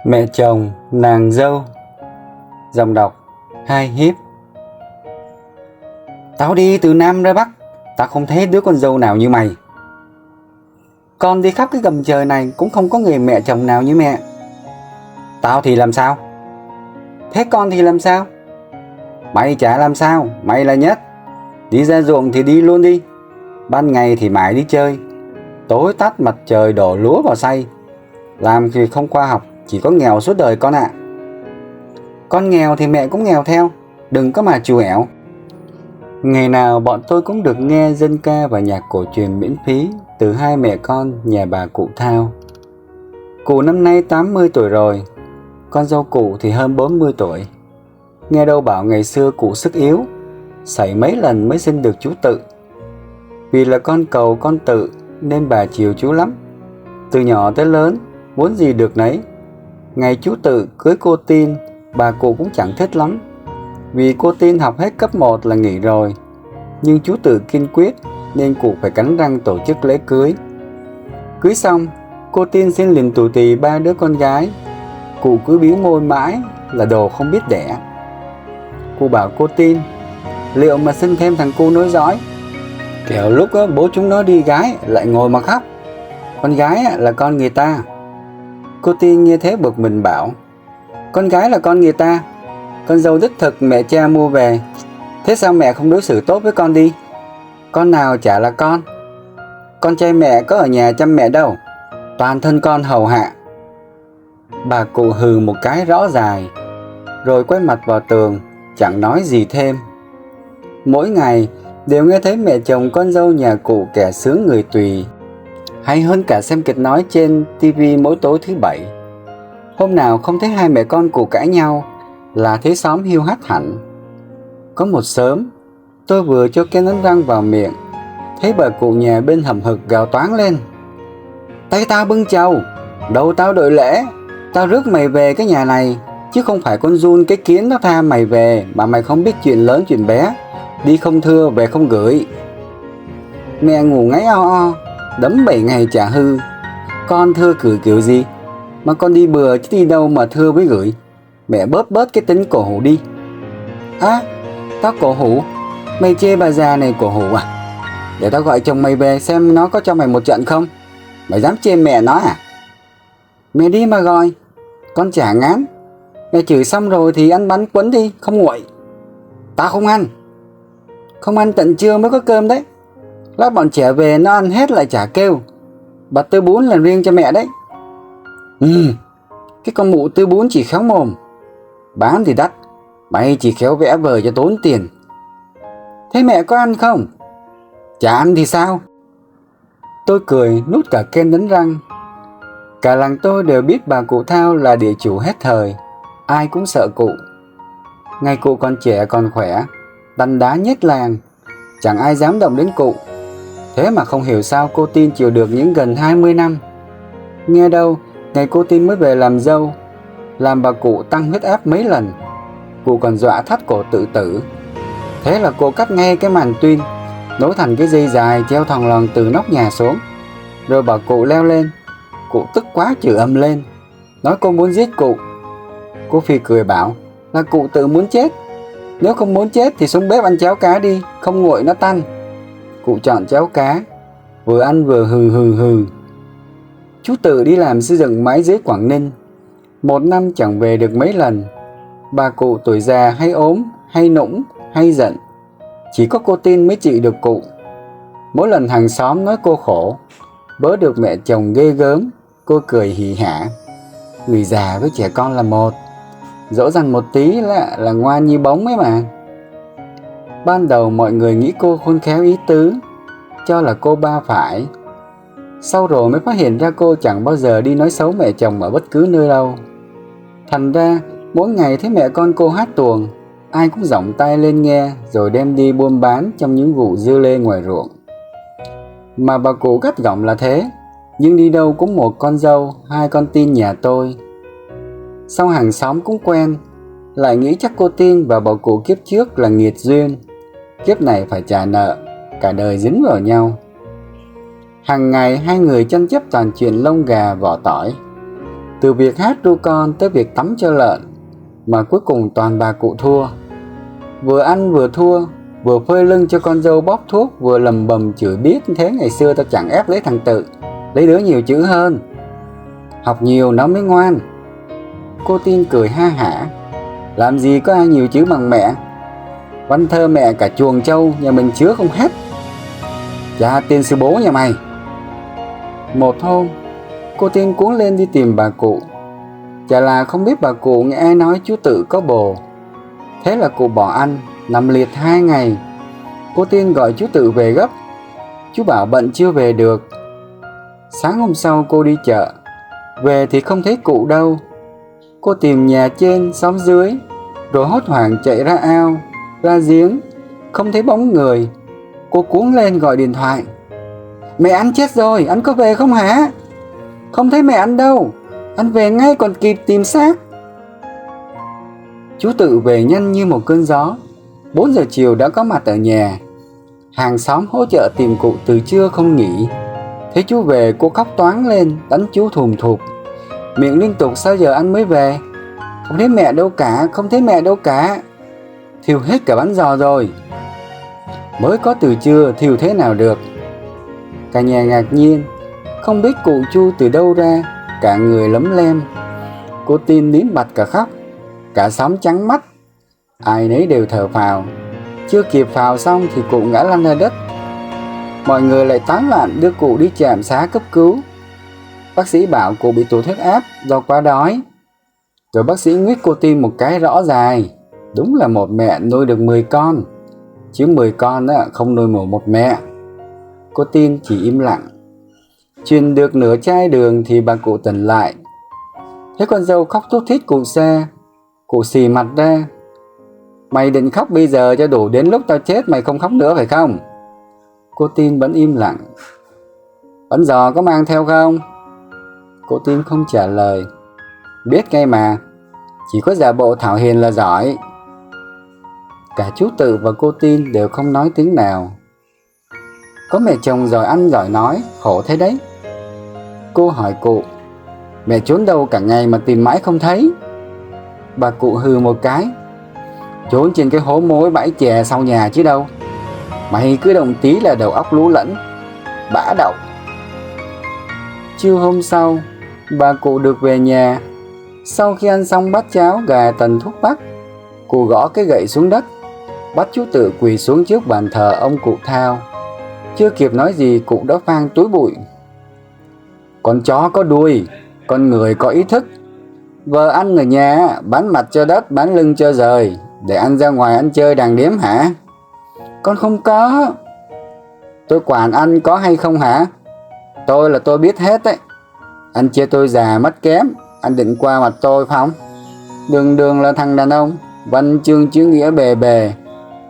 Mẹ chồng, nàng dâu. Dòng đọc Hai Hiếp. Tao đi từ Nam ra Bắc, tao không thấy đứa con dâu nào như mày. Con đi khắp cái gầm trời này cũng không có người mẹ chồng nào như mẹ. Tao thì làm sao? Thế con thì làm sao? Mày chả làm sao, mày là nhất. Đi ra ruộng thì đi luôn đi. Ban ngày thì mãi đi chơi, tối tắt mặt trời đổ lúa vào xay. Làm thì không khoa học, chỉ có nghèo suốt đời con ạ. Con nghèo thì mẹ cũng nghèo theo, đừng có mà chù ẻo. Ngày nào bọn tôi cũng được nghe dân ca và nhạc cổ truyền miễn phí từ hai mẹ con nhà bà cụ Thao. Cụ năm nay 80 tuổi rồi, con dâu cụ thì hơn 40 tuổi. Nghe đâu bảo ngày xưa cụ sức yếu, sảy mấy lần mới sinh được chú Tự. Vì là con cầu con Tự nên bà chiều chú lắm. Từ nhỏ tới lớn, muốn gì được nấy. Ngày chú Tự cưới cô Tin, bà cụ cũng chẳng thích lắm. Vì cô Tin học hết cấp 1 là nghỉ rồi. Nhưng chú Tự kiên quyết nên cụ phải cắn răng tổ chức lễ cưới. Cưới xong, cô Tin xin liền tù tì 3 đứa con gái. Cụ cứ bĩu môi mãi là đồ không biết đẻ. Cụ bảo cô Tin, liệu mà sinh thêm thằng cu nối dõi, kẻo lúc bố chúng nó đi gái lại ngồi mà khóc. Con gái là con người ta. Cô Tin nghe thế bực mình bảo, con gái là con người ta, con dâu đích thực mẹ cha mua về, thế sao mẹ không đối xử tốt với con đi? Con nào chả là con trai mẹ có ở nhà chăm mẹ đâu, toàn thân con hầu hạ. Bà cụ hừ một cái rõ dài, rồi quay mặt vào tường, chẳng nói gì thêm. Mỗi ngày đều nghe thấy mẹ chồng con dâu nhà cụ kẻ sướng người tùy, hay hơn cả xem kịch nói trên tivi mỗi tối thứ Bảy. Hôm nào không thấy hai mẹ con cụ cãi nhau là thấy xóm hiu hắt hẳn. Có một sớm, tôi vừa cho cái đánh răng vào miệng, thấy bà cụ nhà bên hầm hực gào toáng lên, tay tao bưng chầu, đầu tao đội lễ, tao rước mày về cái nhà này, chứ không phải con giun cái kiến nó tha mày về mà mày không biết chuyện lớn chuyện bé, đi không thưa về không gửi. Mẹ ngủ ngáy o o, đấm 7 ngày chả hư. Con thưa cử kiểu gì mà con đi bừa chứ đi đâu mà thưa với gửi. Mẹ bớt cái tính cổ hủ đi. À, tao cổ hủ? Mày chê bà già này cổ hủ à? Để tao gọi chồng mày về xem nó có cho mày một trận không. Mày dám chê mẹ nó à? Mẹ đi mà gọi, con chả ngán. Mẹ chửi xong rồi thì ăn bánh quấn đi, không nguội. Tao không ăn. Không ăn tận trưa mới có cơm đấy. Lát bọn trẻ về nó ăn hết lại chả kêu. Bật tư bún là riêng cho mẹ đấy. Cái con mụ tư bún chỉ khéo mồm, bán thì đắt, mày chỉ khéo vẽ vời cho tốn tiền. Thế mẹ có ăn không? Chả ăn thì sao? Tôi cười nút cả kem đánh răng. Cả làng tôi đều biết bà cụ Thao là địa chủ hết thời, ai cũng sợ cụ. Ngày cụ còn trẻ còn khỏe, đanh đá nhất làng, chẳng ai dám động đến cụ. Thế mà không hiểu sao cô Tin chịu được những gần 20 năm. Nghe đâu, ngày cô Tin mới về làm dâu, làm bà cụ tăng huyết áp mấy lần. Cụ còn dọa thắt cổ tự tử. Thế là cô cắt ngay cái màn tuyên, nối thành cái dây dài treo thòng lòn từ nóc nhà xuống, rồi bảo cụ leo lên. Cụ tức quá chửi ầm lên, nói cô muốn giết cụ. Cô Phi cười bảo là cụ tự muốn chết. Nếu không muốn chết thì xuống bếp ăn cháo cá đi, không nguội nó tanh. Cụ chọn cháo cá, vừa ăn vừa hừ hừ hừ. Chú Tự đi làm xây dựng mái dưới Quảng Ninh, một năm chẳng về được mấy lần. Bà cụ tuổi già hay ốm, hay nũng, hay giận. Chỉ có cô Tin mới trị được cụ. Mỗi lần hàng xóm nói cô khổ, bớ được mẹ chồng ghê gớm, cô cười hỉ hả. Người già với trẻ con là một, dỗ dành một tí là ngoan như bóng ấy mà. Ban đầu mọi người nghĩ cô khôn khéo ý tứ, cho là cô ba phải. Sau rồi mới phát hiện ra cô chẳng bao giờ đi nói xấu mẹ chồng ở bất cứ nơi đâu. Thành ra mỗi ngày thấy mẹ con cô hát tuồng, ai cũng giọng tai lên nghe rồi đem đi buôn bán trong những vụ dưa lê ngoài ruộng. Mà bà cụ gắt gỏng là thế, nhưng đi đâu cũng một con dâu, hai con Tin nhà tôi. Sau hàng xóm cũng quen, lại nghĩ chắc cô Tin và bà cụ kiếp trước là nghiệt duyên, kiếp này phải trả nợ, cả đời dính vào nhau. Hàng ngày hai người tranh chấp toàn chuyện lông gà vỏ tỏi. Từ việc hát ru con tới việc tắm cho lợn, mà cuối cùng toàn bà cụ thua. Vừa ăn vừa thua, vừa phơi lưng cho con dâu bóp thuốc, vừa lầm bầm chửi biết thế ngày xưa tao chẳng ép lấy thằng Tự, lấy đứa nhiều chữ hơn. Học nhiều nó mới ngoan. Cô Tin cười ha hả. Làm gì có ai nhiều chữ bằng mẹ. Văn thơ mẹ cả chuồng trâu nhà mình chứa không hết. Cha tiên sư bố nhà mày. Một hôm, cô Tin cuống lên đi tìm bà cụ. Chả là không biết bà cụ nghe ai nói chú Tự có bồ. Thế là cụ bỏ ăn, nằm liệt 2 ngày. Cô Tin gọi chú Tự về gấp. Chú bảo bận chưa về được. Sáng hôm sau cô đi chợ, về thì không thấy cụ đâu. Cô tìm nhà trên, xóm dưới, rồi hốt hoảng chạy ra ao, ra giếng, không thấy bóng người. Cô cuống lên gọi điện thoại. Mẹ anh chết rồi, anh có về không hả? Không thấy mẹ anh đâu, anh về ngay còn kịp tìm xác. Chú Tự về nhanh như một cơn gió. 4 giờ chiều đã có mặt ở nhà. Hàng xóm hỗ trợ tìm cụ từ trưa không nghỉ. Thấy chú về cô khóc toáng lên, đánh chú thùm thụp, miệng liên tục sao giờ anh mới về. Không thấy mẹ đâu cả, không thấy mẹ đâu cả. Thiêu hết cả bánh giò rồi. Mới có từ trưa thiêu thế nào được. Cả nhà ngạc nhiên, không biết cụ Chu từ đâu ra, cả người lấm lem. Cô Tin nín bặt cả khóc. Cả xóm trắng mắt. Ai nấy đều thở phào. Chưa kịp phào xong thì cụ ngã lăn ra đất. Mọi người lại tán loạn đưa cụ đi trạm xá cấp cứu. Bác sĩ bảo cụ bị tụt huyết áp do quá đói. Rồi bác sĩ nguyết cô Tin một cái rõ dài. Đúng là một mẹ nuôi được 10 con, chứ 10 con không nuôi một mẹ. Cô Tin chỉ im lặng. Truyền được nửa chai đường thì bà cụ tỉnh lại. Thấy con dâu khóc thút thít cụ xe, cụ xì mặt ra. Mày định khóc bây giờ cho đủ đến lúc tao chết mày không khóc nữa phải không? Cô Tin vẫn im lặng. Bánh giò có mang theo không? Cô Tin không trả lời. Biết ngay mà, chỉ có giả bộ thảo hiền là giỏi. Cả chú Tự và cô Tin đều không nói tiếng nào. Có mẹ chồng giỏi ăn giỏi nói, khổ thế đấy. Cô hỏi cụ, mẹ trốn đâu cả ngày mà tìm mãi không thấy? Bà cụ hừ một cái. Trốn trên cái hố mối bãi chè sau nhà chứ đâu. Mày cứ động tí là đầu óc lú lẫn, bã đậu. Trưa hôm sau, bà cụ được về nhà. Sau khi ăn xong bát cháo gà tần thuốc bắc, cụ gõ cái gậy xuống đất, bắt chú Tự quỳ xuống trước bàn thờ ông cụ Thao. Chưa kịp nói gì cụ đã phang túi bụi. Con chó có đuôi, con người có ý thức. Vợ ăn ở nhà bán mặt cho đất, bán lưng cho rời, để ăn ra ngoài ăn chơi đàng điếm hả? Con không có. Tôi quản anh có hay không hả? Tôi là tôi biết hết đấy. Anh chê tôi già mắt kém, anh định qua mặt tôi phải không? Đường đường là thằng đàn ông, văn chương chữ nghĩa bề bề.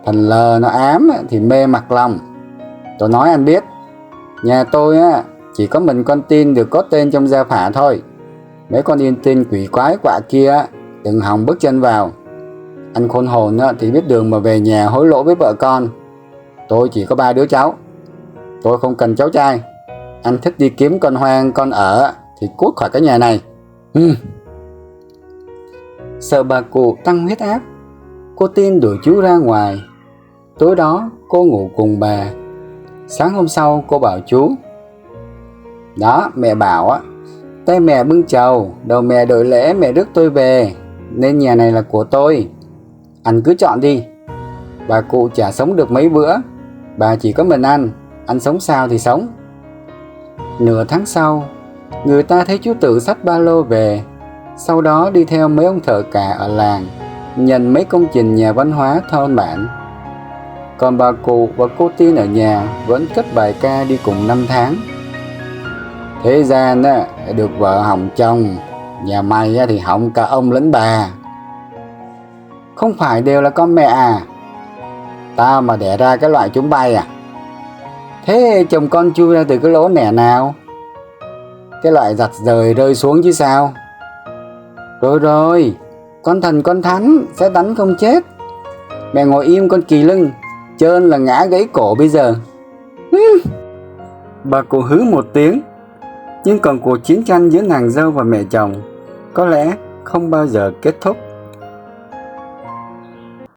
Thằng lờ nó ám thì mê mặc lòng. Tôi nói anh biết, nhà tôi chỉ có mình con Tin được có tên trong gia phả thôi. Mấy con yên tin quỷ quái quạ kia đừng hòng bước chân vào. Anh khôn hồn thì biết đường mà về nhà hối lỗi với vợ con. Tôi chỉ có 3 đứa cháu. Tôi không cần cháu trai. Anh thích đi kiếm con hoang con ở thì cút khỏi cái nhà này. Sợ bà cụ tăng huyết áp, cô Tin đuổi chú ra ngoài. Tối đó cô ngủ cùng bà. Sáng hôm sau cô bảo chú, đó mẹ bảo tay mẹ bưng chầu, đầu mẹ đội lễ, mẹ rước tôi về, nên nhà này là của tôi. Anh cứ chọn đi. Bà cụ chả sống được mấy bữa, bà chỉ có mình anh sống sao thì sống. Nửa tháng sau, người ta thấy chú Tự xách ba lô về. Sau đó đi theo mấy ông thợ cả ở làng, nhận mấy công trình nhà văn hóa thôn bản. Còn bà cụ và cô Tin ở nhà vẫn cất bài ca đi cùng 5 tháng. Thế gian được vợ hỏng chồng, nhà mày thì hỏng cả ông lẫn bà. Không phải đều là con mẹ à? Tao mà đẻ ra cái loại chúng bay à? Thế chồng con chui ra từ cái lỗ nẻ nào? Cái loại giặt rời rơi xuống chứ sao? Rồi, con thần con thánh sẽ đánh không chết. Mẹ ngồi im con kỳ lưng, trơn là ngã gãy cổ bây giờ. Bà cụ hứ một tiếng. Nhưng còn cuộc chiến tranh giữa nàng dâu và mẹ chồng có lẽ không bao giờ kết thúc.